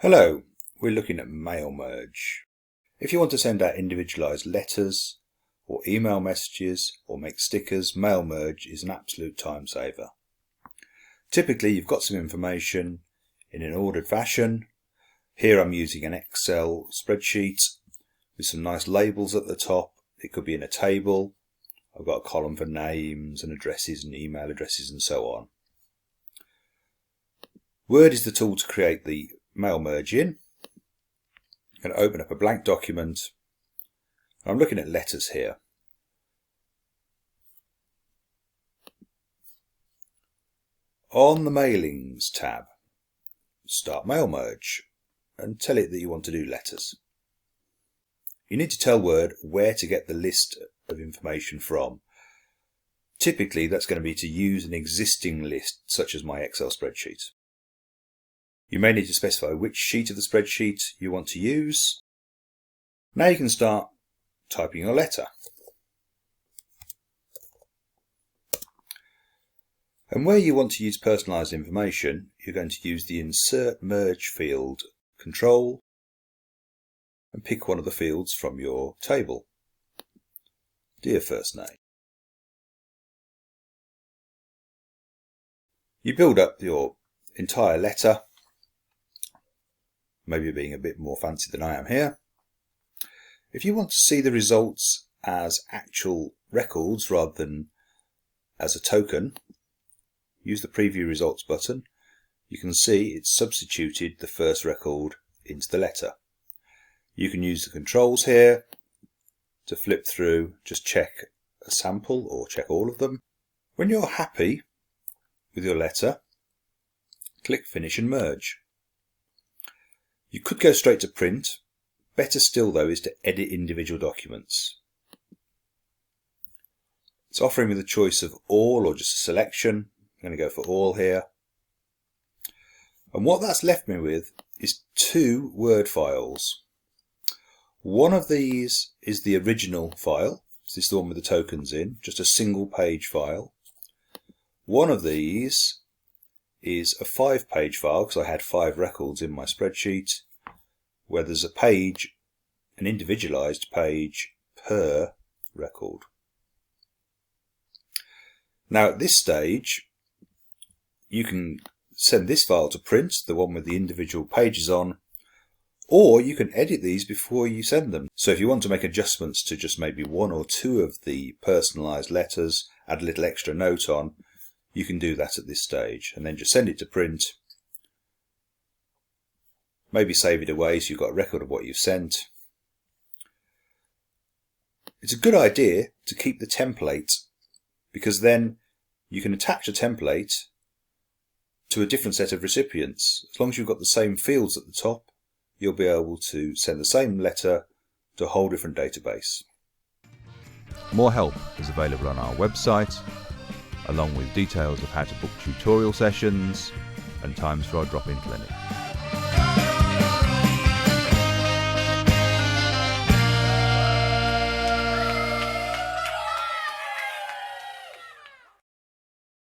Hello, we're looking at mail merge. If you want to send out individualized letters or email messages or make stickers, mail merge is an absolute time saver. Typically you've got some information in an ordered fashion. Here I'm using an Excel spreadsheet with some nice labels at the top. It could be in a table. I've got a column for names and addresses and email addresses and so on. Word is the tool to create the mail merge in. I'm going to open up a blank document. I'm looking at letters here. On the Mailings tab, start mail merge and tell it that you want to do letters. You need to tell Word where to get the list of information from. Typically that's going to be to use an existing list such as my Excel spreadsheet. You may need to specify which sheet of the spreadsheet you want to use. Now you can start typing your letter. And where you want to use personalised information, you're going to use the Insert Merge field control and pick one of the fields from your table. Dear first name. You build up your entire letter. Maybe being a bit more fancy than I am here. If you want to see the results as actual records rather than as a token, use the preview results button. You can see it's substituted the first record into the letter. You can use the controls here to flip through, just check a sample or check all of them. When you're happy with your letter, click Finish and Merge. You could go straight to print. Better still though is to edit individual documents. It's offering me the choice of all or just a selection. I'm going to go for all here. And what that's left me with is two Word files. One of these is the original file. This is the one with the tokens in, just a single page file. One of these is a 5-page file because I had 5 records in my spreadsheet where there's a page, an individualized page per record. Now at this stage you can send this file to print, the one with the individual pages on, or you can edit these before you send them. So if you want to make adjustments to just maybe 1 or 2 of the personalized letters, add a little extra note on, you can do that at this stage and then just send it to print. Maybe save it away so you've got a record of what you've sent. It's a good idea to keep the template because then you can attach a template to a different set of recipients. As long as you've got the same fields at the top, you'll be able to send the same letter to a whole different database. More help is available on our website, along with details of how to book tutorial sessions and times for our drop-in clinic.